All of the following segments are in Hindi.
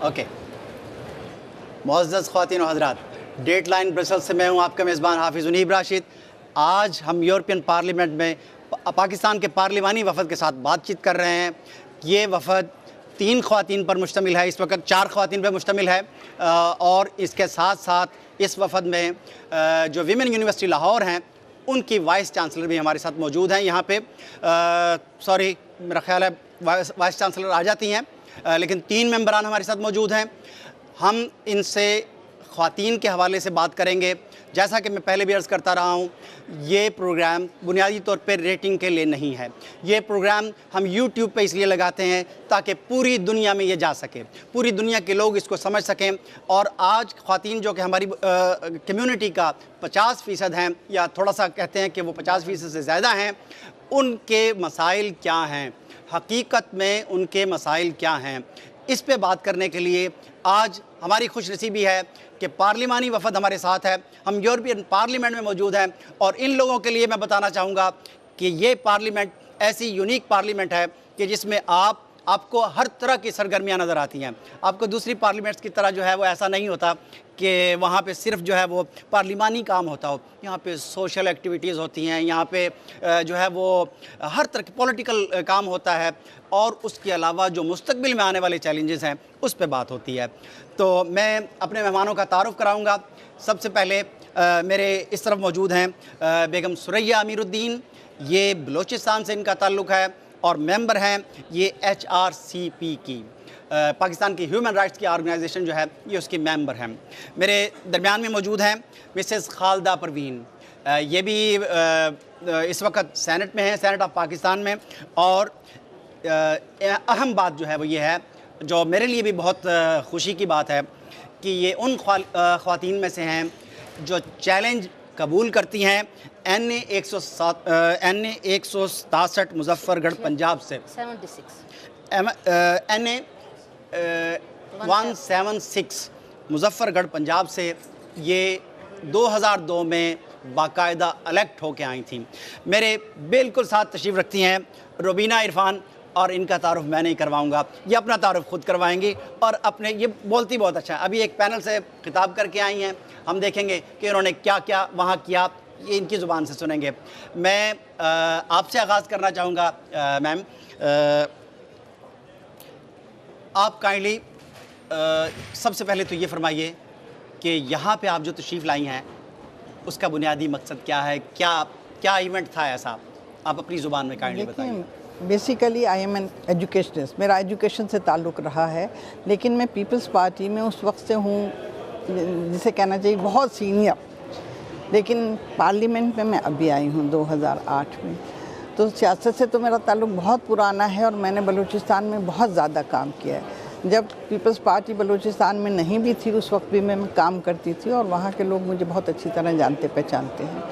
ओके। मुअज़्ज़ज़ ख़वातीन और हज़रात, डेडलाइन ब्रसेल्स से मैं हूँ आपका मेज़बान हाफ़िज़ उनीब राशिद। आज हम यूरोपियन पार्लियामेंट में पाकिस्तान के पार्लिमानी वफ़द के साथ बातचीत कर रहे हैं। ये वफ़द 3 ख़वातीन पर मुश्तमिल है, इस वक्त 4 ख़वातीन पर मुश्तमिल है और इसके साथ साथ इस वफ़द में जो वीमेन यूनिवर्सिटी लाहौर हैं उनकी वाइस चांसलर भी हमारे साथ मौजूद हैं यहाँ पे। सॉरी, मेरा ख़्याल है वाइस चांसलर आ जाती हैं, लेकिन 3 मेंबरान हमारे साथ मौजूद हैं। हम इनसे ख़वातीन के हवाले से बात करेंगे। जैसा कि मैं पहले भी अर्ज़ करता रहा हूँ, ये प्रोग्राम बुनियादी तौर पर रेटिंग के लिए नहीं है। ये प्रोग्राम हम यूट्यूब पे इसलिए लगाते हैं ताकि पूरी दुनिया में ये जा सके, पूरी दुनिया के लोग इसको समझ सकें। और आज ख़वातीन जो कि हमारी कम्युनिटी का 50% हैं, या थोड़ा सा कहते हैं कि वो 50% से ज़्यादा हैं, उनके मसाइल क्या हैं, हकीकत में उनके मसाइल क्या हैं, इस पे बात करने के लिए आज हमारी खुशनसीबी है कि पार्लिमानी वफ़द हमारे साथ है। हम यूरोपियन पार्लियामेंट में मौजूद हैं और इन लोगों के लिए मैं बताना चाहूँगा कि ये पार्लियामेंट ऐसी यूनिक पार्लियामेंट है कि जिसमें आपको हर तरह की सरगर्मियाँ नज़र आती हैं। आपको दूसरी पार्लियामेंट्स की तरह जो है वो ऐसा नहीं होता कि वहाँ पे सिर्फ जो है वो पार्लिमानी काम होता हो। यहाँ पे सोशल एक्टिविटीज़ होती हैं, यहाँ पे जो है वो हर तरह की पॉलिटिकल काम होता है और उसके अलावा जो मुस्तकबिल में आने वाले चैलेंजेस हैं उस पे बात होती है। तो मैं अपने मेहमानों का तारुफ़ कराऊँगा। सबसे पहले मेरे इस तरफ मौजूद हैं बेगम सुरैया अमीरुद्दीन, ये बलोचिस्तान से इनका ताल्लुक़ है और मेंबर हैं ये HRCP की, पाकिस्तान की ह्यूमन राइट्स की ऑर्गेनाइजेशन जो है ये उसकी मेंबर हैं। मेरे दरमियान में मौजूद हैं मिसेस खालदा परवीन, ये भी इस वक्त सेनेट में हैं, सेनेट ऑफ पाकिस्तान में। और अहम बात जो है वो ये है, जो मेरे लिए भी बहुत खुशी की बात है, कि ये उन ख़वातीन में से हैं जो चैलेंज कबूल करती हैं NA 167 मुजफ्फरगढ़ पंजाब से, 76 NA 176 मुजफ्फरगढ़ पंजाब से ये 2002 में बाकायदा इलेक्ट होके आई थी। मेरे बिल्कुल साथ तशरीफ़ रखती हैं रुबीना इरफान, और इनका तारुफ मैं नहीं करवाऊंगा, ये अपना तारुफ खुद करवाएंगी और अपने ये बोलती बहुत अच्छा है। अभी एक पैनल से खिताब करके आई हैं, हम देखेंगे कि उन्होंने क्या क्या वहाँ किया, ये इनकी ज़ुबान से सुनेंगे। मैं आपसे आगाज़ करना चाहूँगा मैम, आप काइंडली सबसे पहले तो ये फरमाइए कि यहाँ पे आप जो तशरीफ़ लाई हैं उसका बुनियादी मकसद क्या है, क्या इवेंट था ऐसा, आप अपनी ज़ुबान में काइंडली बताइए। Basically I am an educationist, मेरा एजुकेशन से ताल्लुक़ रहा है, लेकिन मैं पीपल्स पार्टी में उस वक्त से हूँ जिसे कहना चाहिए बहुत सीनियर, लेकिन पार्लियामेंट में मैं अभी आई हूँ 2008 में। तो सियासत से तो मेरा ताल्लुक़ बहुत पुराना है और मैंने बलूचिस्तान में बहुत ज़्यादा काम किया है। जब पीपल्स पार्टी बलूचिस्तान में नहीं भी थी उस वक्त भी मैं काम करती थी और वहाँ के लोग मुझे बहुत अच्छी तरह जानते पहचानते हैं।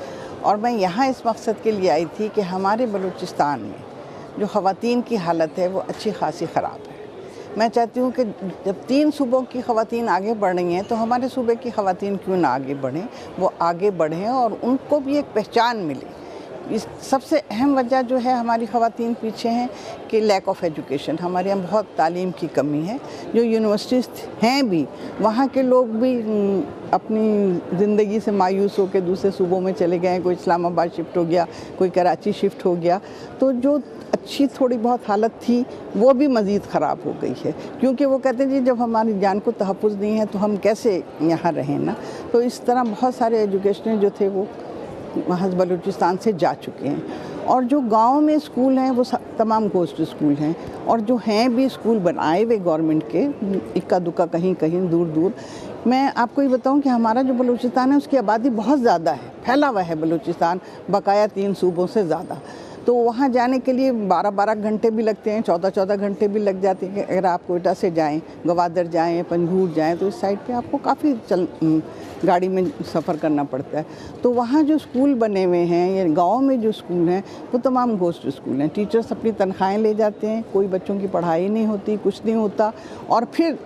और मैं यहाँ इस मकसद के लिए आई थी कि हमारे बलूचिस्तान में जो ख़वातीन की हालत है वो अच्छी खासी ख़राब है। मैं चाहती हूँ कि जब 3 सूबों की ख़वातीन आगे बढ़ रही हैं तो हमारे सूबे की ख़वातीन क्यों ना आगे बढ़ें, वो आगे बढ़ें और उनको भी एक पहचान मिले। इस सबसे अहम वजह जो है हमारी ख़वातीन पीछे हैं कि लैक ऑफ एजुकेशन, हमारे यहाँ बहुत तालीम की कमी है। जो यूनिवर्सिटीज़ हैं भी, वहाँ के लोग भी अपनी ज़िंदगी से मायूस होकर दूसरे सूबों में चले गए हैं। कोई इस्लामाबाद शिफ्ट हो गया, कोई कराची शिफ्ट हो गया। तो जो अच्छी थोड़ी बहुत हालत थी वो भी मज़ीद ख़राब हो गई है, क्योंकि वो कहते हैं जी जब हमारी जान को तहफ़्फ़ुज़ नहीं है तो हम कैसे यहाँ रहें ना। तो इस तरह बहुत सारे एजुकेशनल जो थे वो महज बलूचिस्तान से जा चुके हैं। और जो गांव में स्कूल हैं वो तमाम गोस्ट स्कूल हैं, और जो हैं भी स्कूल बनाए हुए गवर्नमेंट के, इक्का दुक्का कहीं कहीं दूर दूर। मैं आपको ये बताऊं कि हमारा जो बलूचिस्तान है उसकी आबादी बहुत ज़्यादा है, फैला हुआ है बलूचिस्तान बकाया 3 सूबों से ज़्यादा। तो वहाँ जाने के लिए 12-12 घंटे भी लगते हैं, 14-14 घंटे भी लग जाते हैं। अगर आप कोयटा से जाएँ, गवादर जाएँ, पंजगूर जाएँ तो इस साइड पे आपको काफ़ी गाड़ी में सफ़र करना पड़ता है। तो वहाँ जो स्कूल बने हुए हैं या गाँव में जो स्कूल हैं वो तमाम गोस्ट स्कूल हैं। टीचर्स अपनी तनख्वाहें ले जाते हैं, कोई बच्चों की पढ़ाई नहीं होती, कुछ नहीं होता। और फिर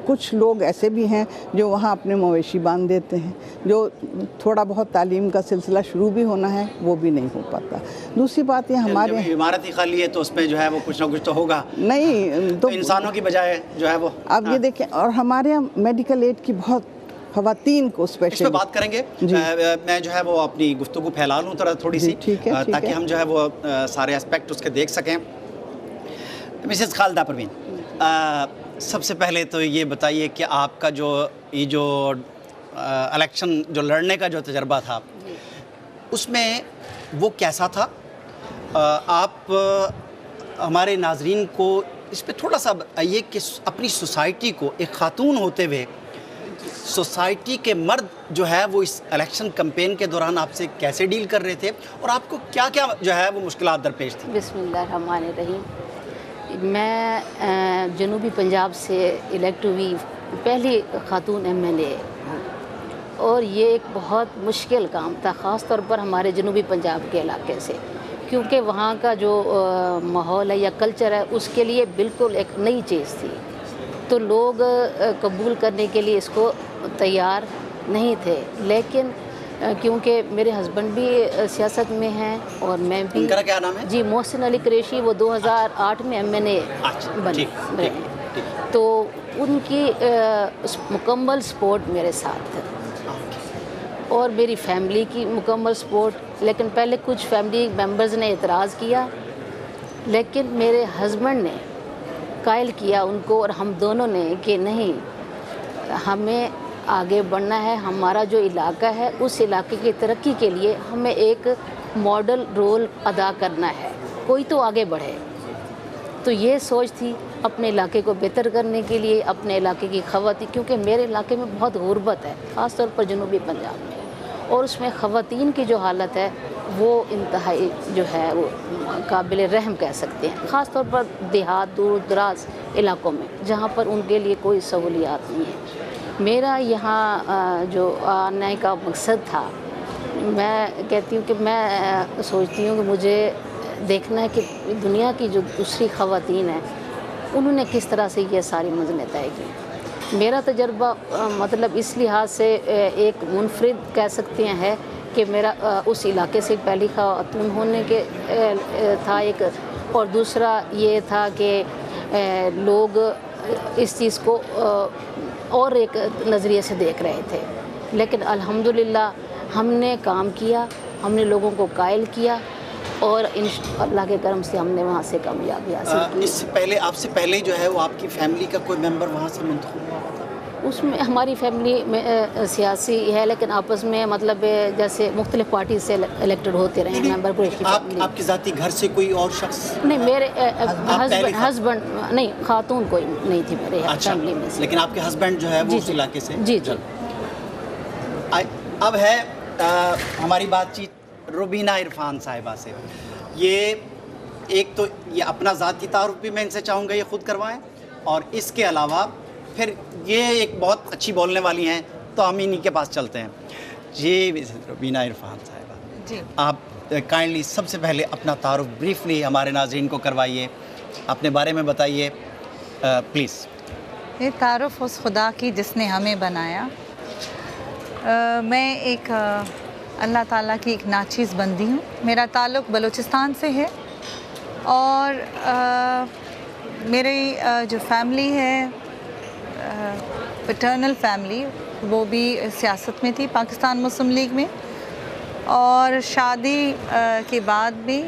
कुछ लोग ऐसे भी हैं जो वहाँ अपने मवेशी बांध देते हैं, जो थोड़ा बहुत तालीम का सिलसिला शुरू भी होना है वो भी नहीं हो पाता। दूसरी बात ये हमारे जब इमारत ही खाली है तो उसमें जो है वो कुछ ना कुछ तो होगा नहीं तो इंसानों की बजाय जो है वो। आप ये देखें, और हमारे यहाँ मेडिकल एड की बहुत ख़वातीन को इस पे स्पेशल बात करेंगे। मैं जो है वो अपनी गुफ्तगू फैला लूँ थोड़ी सी, ठीक है, ताकि हम जो है वो सारे एस्पेक्ट उसके देख सकें। मिसेस खालिदा परवीन, सबसे पहले तो ये बताइए कि आपका जो ये जो इलेक्शन जो लड़ने का जो तजर्बा था उसमें वो कैसा था? आप हमारे नाजरीन को इस पे थोड़ा सा बताइए कि अपनी सोसाइटी को एक खातून होते हुए सोसाइटी के मर्द जो है वो इस इलेक्शन कैंपेन के दौरान आपसे कैसे डील कर रहे थे और आपको क्या क्या जो है वो मुश्किलात दरपेश थी? बिस्मिल्लाहिर्रहमानिर्रहीम। मैं जनूबी पंजाब से इलेक्ट हुई पहली खातून MLA और ये एक बहुत मुश्किल काम था, ख़ास तौर पर हमारे जनूबी पंजाब के इलाके से, क्योंकि वहाँ का जो माहौल है या कल्चर है उसके लिए बिल्कुल एक नई चीज़ थी। तो लोग कबूल करने के लिए इसको तैयार नहीं थे, लेकिन क्योंकि मेरे हस्बैंड भी सियासत में हैं और मैं भी। उनका क्या नाम है? जी, मोहसिन अली कुरैशी। वो 2008 में MLA बने। तो उनकी मुकम्मल सपोर्ट मेरे साथ है और मेरी फैमिली की मुकम्मल सपोर्ट। लेकिन पहले कुछ फैमिली मेम्बर्स ने एतराज़ किया, लेकिन मेरे हस्बैंड ने कायल किया उनको और हम दोनों ने कि नहीं, हमें आगे बढ़ना है। हमारा जो इलाका है उस इलाके की तरक्की के लिए हमें एक मॉडल रोल अदा करना है, कोई तो आगे बढ़े। तो ये सोच थी अपने इलाके को बेहतर करने के लिए, अपने इलाके की ख़वातीन, क्योंकि मेरे इलाके में बहुत गुर्बत है, ख़ास तौर पर जनूबी पंजाब में, और उसमें ख़वातीन की जो हालत है वो इंतहाई जो है वो काबिल रहम कह सकते हैं, ख़ास तौर पर देहात दूर दराज इलाकों में जहाँ पर उनके लिए कोई सहूलियात नहीं है। मेरा यहाँ जो आने का मकसद था, मैं कहती हूँ कि मैं सोचती हूँ कि मुझे देखना है कि दुनिया की जो दूसरी ख़वातीन हैं उन्होंने किस तरह से ये सारी मंजिलें तय की। मेरा तजर्बा मतलब इस लिहाज से एक मुनफरिद कह सकते हैं कि मेरा उस इलाके से पहली खातून होने के था एक, और दूसरा ये था कि लोग इस चीज़ को और एक नज़रिए से देख रहे थे। लेकिन अल्हम्दुलिल्लाह हमने काम किया, हमने लोगों को कायल किया और अल्लाह के करम से हमने वहाँ से कामयाबी हासिल की। इससे पहले, आपसे पहले जो है वो आपकी फैमिली का कोई मेंबर वहाँ से मुंतखब हुआ था? उसमें हमारी फैमिली में सियासी है, लेकिन आपस में मतलब जैसे मुख्तलिफ पार्टी से इलेक्टेड होते रहे मेंबर। आपके ज़ाती घर से कोई और शख्स? नहीं, मेरे हस्बैंड नहीं, खातून कोई नहीं थी मेरे फैमिली में से। लेकिन आपके हस्बैंड जो है वो उस इलाके से? जी जी। अब है हमारी बातचीत रुबीना इरफान साहिबा से। ये एक तो ये अपना ज़ाती तारुफ भी मैं इनसे चाहूँगा ये ख़ुद करवाएं, और इसके अलावा फिर ये एक बहुत अच्छी बोलने वाली हैं तो हम इन्हीं के पास चलते हैं। जी रुबीना इरफान साहिबा जी, आप काइंडली सबसे पहले अपना तारुफ ब्रीफली हमारे नाज़रीन को करवाइए, अपने बारे में बताइए प्लीज़। ये तारुफ उस खुदा की जिसने हमें बनाया। मैं एक अल्लाह ताला की एक नाचीज़ बंदी हूँ। मेरा ताल्लुक़ बलूचिस्तान से है और मेरी जो फैमिली है, पैटर्नल फैमिली, वो भी सियासत में थी पाकिस्तान मुस्लिम लीग में, और शादी के बाद भी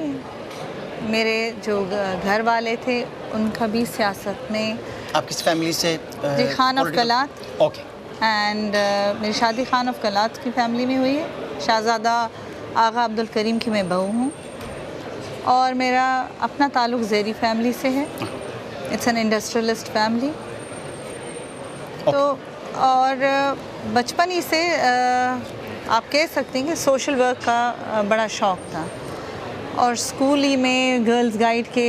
मेरे जो घर वाले थे उनका भी सियासत में। आप किस फैमिली से? जी, Khan of Kalat. Okay. And मेरी शादी खान ऑफ कलात की फैमिली में हुई है। शहज़ादा आगा अब्दुल करीम की मैं बहू हूँ, और मेरा अपना ताल्लुक़ ज़ेरी फैमिली से है। It's an industrialist family. तो और बचपन ही से आप कह सकते हैं कि सोशल वर्क का बड़ा शौक़ था, और स्कूल ही में गर्ल्स गाइड के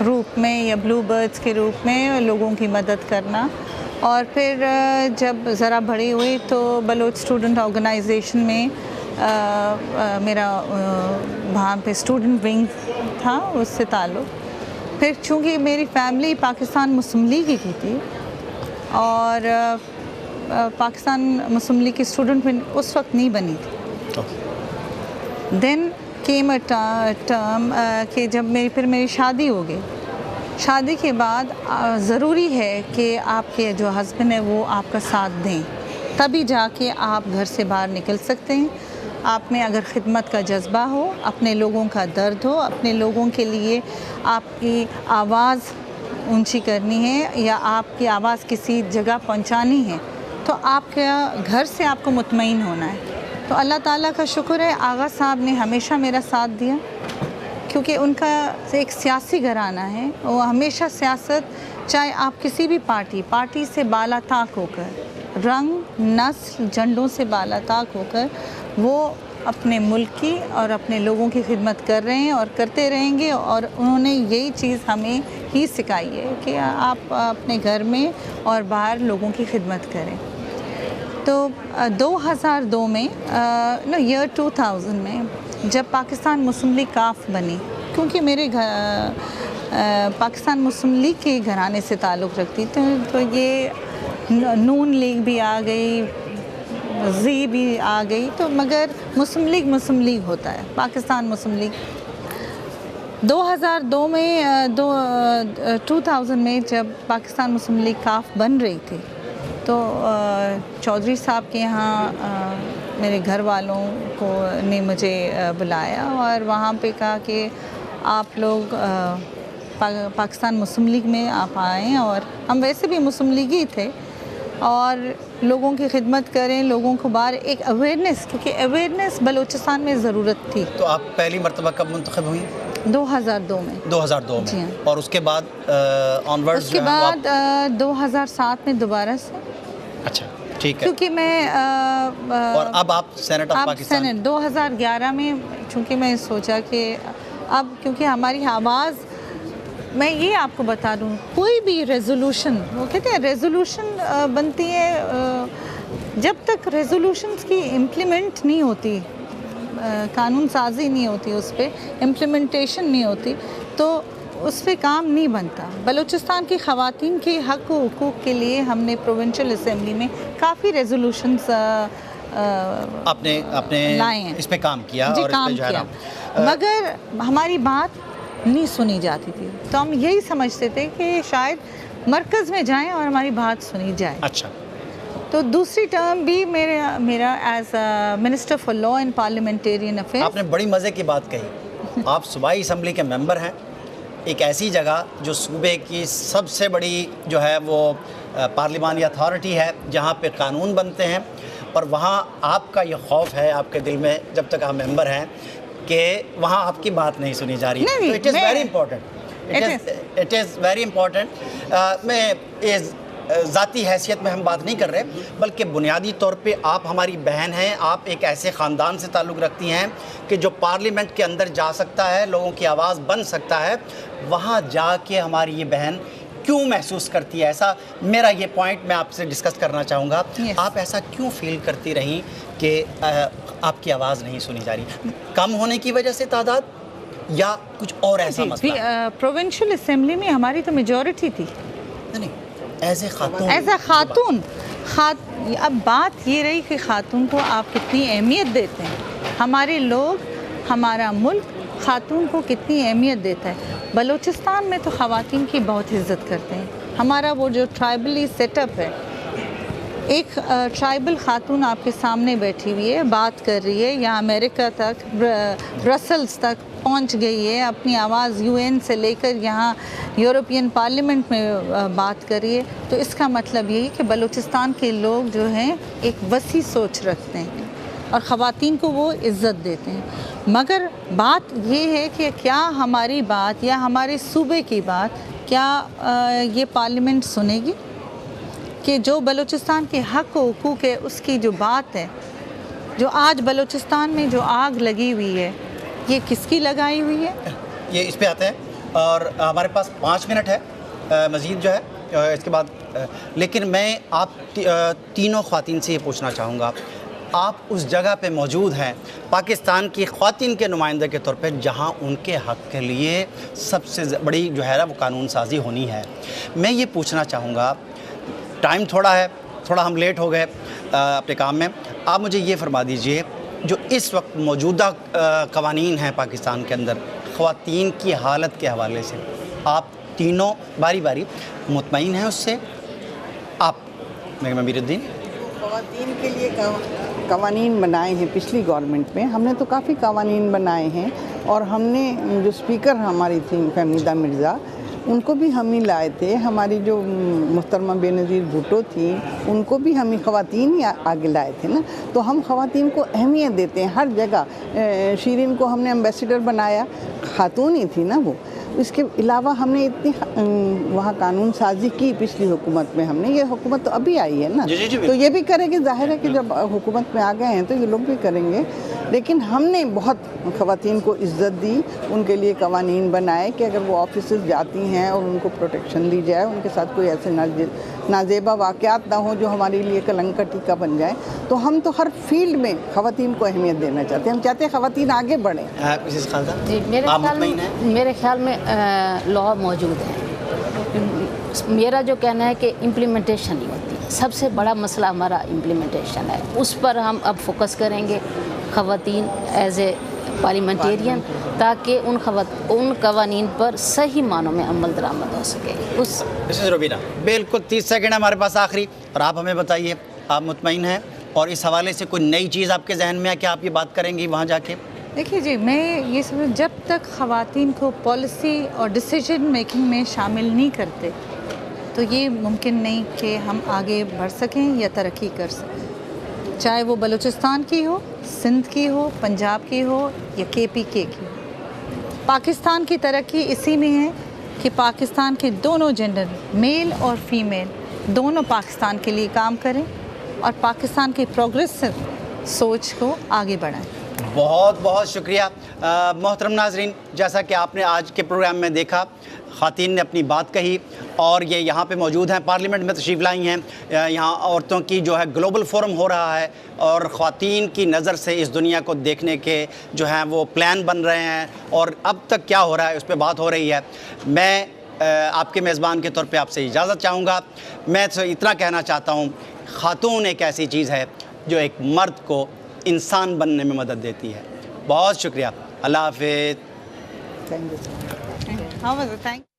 रूप में या ब्लू बर्ड्स के रूप में लोगों की मदद करना। और फिर जब ज़रा बड़ी हुई तो बलोच स्टूडेंट ऑर्गेनाइजेशन में मेरा वहाँ पे स्टूडेंट विंग था, उससे ताल्लुक़। फिर चूँकि मेरी फैमिली पाकिस्तान मुस्लिम लीग की थी और पाकिस्तान मुस्लिम लीग की स्टूडेंट में उस वक्त नहीं बनी थी। देन केम अ टर्म कि जब मेरी शादी हो गई, शादी के बाद ज़रूरी है कि आपके जो हस्बैंड है वो आपका साथ दें, तभी जाके आप घर से बाहर निकल सकते हैं। आप में अगर खिदमत का जज्बा हो, अपने लोगों का दर्द हो, अपने लोगों के लिए आपकी आवाज़ ऊंची करनी है या आपकी आवाज़ किसी जगह पहुंचानी है, तो आपके घर से आपको मुतमईन होना है। तो अल्लाह ताला का शुक्र है, आगा साहब ने हमेशा मेरा साथ दिया, क्योंकि उनका एक सियासी घराना है। वो हमेशा सियासत, चाहे आप किसी भी पार्टी से बालाताक होकर, रंग नस्ल झंडों से बालाताक होकर वो अपने मुल्क की और अपने लोगों की खिदमत कर रहे हैं और करते रहेंगे। और उन्होंने यही चीज़ हमें ही सिखाई है कि आप अपने घर में और बाहर लोगों की खिदमत करें। तो 2002 में ईयर 2000 में जब पाकिस्तान मुस्लिम लीग काफ बनी, क्योंकि मेरे पाकिस्तान मुस्लिम लीग के घराने से ताल्लुक़ रखती, तो ये नून लीग भी आ गई, जी भी आ गई, तो मगर मुस्लिम लीग होता है, पाकिस्तान मुस्लिम लीग। 2002 में 2000 में जब पाकिस्तान मुस्लिम लीग काफ बन रही थी, तो चौधरी साहब के यहाँ मेरे घर वालों ने मुझे बुलाया और वहाँ पे कहा कि आप लोग पाकिस्तान मुस्लिम लीग में आप आएँ, और हम वैसे भी मुस्लिम लीग ही थे, और लोगों की खिदमत करें, लोगों को बाहर एक अवेयरनेस, क्योंकि अवेयरनेस बलूचिस्तान में ज़रूरत थी। तो आप पहली मरतबा कब मुंतखब हुई? 2002 में। 2002 में। जी हाँ। और उसके बाद ऑनवर्ड्स? उसके बाद 2007 में दोबारा से। अच्छा, ठीक है। क्योंकि मैं और अब आप सेनेट ऑफ पाकिस्तान? सेनेट 2011 में, चूँकि मैं सोचा कि अब क्योंकि हमारी आवाज़, मैं ये आपको बता दूं, कोई भी रेजोल्यूशन, वो कहते हैं रेजोल्यूशन बनती है, जब तक रेजोल्यूशंस की इम्प्लीमेंट नहीं होती, कानून साजी नहीं होती, उस पर इम्प्लीमेंटेशन नहीं होती, तो उस पर काम नहीं बनता। बलूचिस्तान की ख़वातीन के हक़ व हुकूक़ के लिए हमने प्रोविंशियल असम्बली में काफ़ी रेजोल्यूशंस आपने लाए हैं, इस पे काम किया जी, और काम इस पे किया, मगर हमारी बात नहीं सुनी जाती थी। तो हम यही समझते थे कि शायद मरकज़ में जाएं और हमारी बात सुनी जाए। अच्छा। तो दूसरी टर्म भी मेरा as minister for law and parliamentarian affairs. आपने बड़ी मज़े की बात कही। आप सूबाई असम्बली के मेंबर हैं, एक ऐसी जगह जो सूबे की सबसे बड़ी जो है वो पार्लिमानी अथॉरिटी है, जहाँ पे कानून बनते हैं, और वहाँ आपका ये खौफ है आपके दिल में जब तक आप मेंबर हैं कि वहाँ आपकी बात नहीं सुनी जा रही। तो it is very important, it is very important. मैं इस ज़ाती हैसियत में हम बात नहीं कर रहे, बल्कि बुनियादी तौर पे आप हमारी बहन हैं, आप एक ऐसे ख़ानदान से ताल्लुक़ रखती हैं कि जो पार्लियामेंट के अंदर जा सकता है, लोगों की आवाज़ बन सकता है। वहाँ जाके हमारी ये बहन क्यों महसूस करती है ऐसा? मेरा ये पॉइंट मैं आपसे डिस्कस करना चाहूँगा। Yes. आप ऐसा क्यों फील करती रहीं कि आपकी आवाज़ नहीं सुनी जा रही? कम होने की वजह से तादाद, या कुछ और ऐसा मसला? प्रोविंशियल असम्बली में हमारी तो मेजॉरिटी थी। नहीं, एज ए खातून, अब बात ये रही कि खातून को आप कितनी अहमियत देते हैं। हमारे लोग, हमारा मुल्क खातून को कितनी अहमियत देता है। बलूचिस्तान में तो ख़वातीन की बहुत इज़्ज़त करते हैं। हमारा वो जो ट्राइबली सेटअप है, एक ट्राइबल खातून आपके सामने बैठी हुई है, बात कर रही है, यहाँ अमेरिका तक, ब्रसल्स तक पहुँच गई है, अपनी आवाज़ UN से लेकर यहाँ यूरोपियन पार्लियामेंट में बात कर रही है। तो इसका मतलब यही कि बलूचिस्तान के लोग जो हैं एक वसी सोच रखते हैं और ख़वातीन को वो इज़्ज़त देते हैं। मगर बात ये है कि क्या हमारी बात या हमारे सूबे की बात क्या ये पार्लियामेंट सुनेगी? कि जो बलूचिस्तान के हक़ व हुकूक़ है, उसकी जो बात है, जो आज बलूचिस्तान में जो आग लगी हुई है, ये किसकी लगाई हुई है? ये इस पे आते हैं, और हमारे पास 5 मिनट है मज़ीद जो है इसके बाद। लेकिन मैं आप तीनों ख़वातीन से ये पूछना चाहूँगा, आप उस जगह पे मौजूद हैं पाकिस्तान की ख़वातीन के नुमाइंदे के तौर पे, जहाँ उनके हक़ के लिए सबसे बड़ी जो है ना वो कानून साजी होनी है। मैं ये पूछना चाहूँगा, टाइम थोड़ा हम लेट हो गए अपने काम में। आप मुझे ये फरमा दीजिए, जो इस वक्त मौजूदा कवानीन हैं पाकिस्तान के अंदर ख़वातीन की हालत के हवाले से, आप तीनों बारी बारी मुतमईन हैं उससे? आप मेरे अमीरुद्दीन। ख़वातीन के लिए कवानीन बनाए हैं पिछली गवर्नमेंट में, हमने तो काफ़ी कवानीन बनाए हैं। और हमने जो स्पीकर हमारी थी फहमीदा मिर्ज़ा, उनको भी हम ही लाए थे। हमारी जो मुहतरमा बेनज़ीर भुट्टो थी, उनको भी हम ही ख़वातीन ही आगे लाए थे ना। तो हम ख़वातीन को अहमियत देते हैं हर जगह। शीरीन को हमने एम्बेसडर बनाया, खातून ही थी ना वो। इसके अलावा हमने इतनी वहाँ कानून साजी की पिछली हुकूमत में। हमने, ये हुकूमत तो अभी आई है ना, तो ये भी करेंगे। जाहिर है कि जब हुकूमत में आ गए हैं तो ये लोग भी करेंगे। लेकिन हमने बहुत ख़वातीन को इज़्ज़त दी, उनके लिए कवानीन बनाए कि अगर वो ऑफिस जाती हैं और उनको प्रोटेक्शन दी जाए, उनके साथ कोई ऐसे नाजेबा वाक़यात ना हो जो हमारे लिए कलंक का टीका बन जाए। तो हम तो हर फील्ड में ख़वातीन को अहमियत देना चाहते हैं। हम चाहते हैं ख़वातीन आगे बढ़ें। जी, मेरे ख्याल में लॉ मौजूद है। मेरा जो कहना है कि इम्प्लीमेंटेशन नहीं होती। सबसे बड़ा मसला हमारा इम्प्लीमेंटेशन है, उस पर हम अब फोकस करेंगे ख़वातीन एज ए पार्लियामेंटेरियन, ताकि उन कवानीन पर सही मानों में अमल दरामद हो सके। मिसेस रुबीना, बिल्कुल 30 सेकंड हमारे पास आखिरी, और आप हमें बताइए, आप मुतमईन हैं और इस हवाले से कोई नई चीज़ आपके जहन में है कि आप ये बात करेंगी वहाँ जाके? देखिए जी, मैं ये समझ, जब तक ख़वातीन को पॉलिसी और डिसीजन मेकिंग में शामिल नहीं करते तो ये मुमकिन नहीं कि हम आगे बढ़ सकें या तरक्की कर सकें। चाहे वो बलूचिस्तान की हो, सिंध की हो, पंजाब की हो या KPK की हो। पाकिस्तान की तरक्की इसी में है कि पाकिस्तान के दोनों जेंडर, मेल और फीमेल, दोनों पाकिस्तान के लिए काम करें और पाकिस्तान की प्रोग्रेसिव सोच को आगे बढ़ाएं। बहुत बहुत शुक्रिया। मोहतरम नाजरीन, जैसा कि आपने आज के प्रोग्राम में देखा, ख़वातीन ने अपनी बात कही और ये यहाँ पे मौजूद हैं, पार्लियामेंट में तशरीफ़ लाई हैं। यहाँ औरतों की जो है ग्लोबल फोरम हो रहा है और ख़वातीन की नज़र से इस दुनिया को देखने के जो हैं वो प्लान बन रहे हैं और अब तक क्या हो रहा है उस पर बात हो रही है। मैं आपके मेज़बान के तौर पे आपसे इजाज़त चाहूँगा। मैं तो इतना कहना चाहता हूँ, ख़ातून एक ऐसी चीज़ है जो एक मर्द को इंसान बनने में मदद देती है। बहुत शुक्रिया। अल्लाह हाफ़िज़। Thank you. How was it? Thank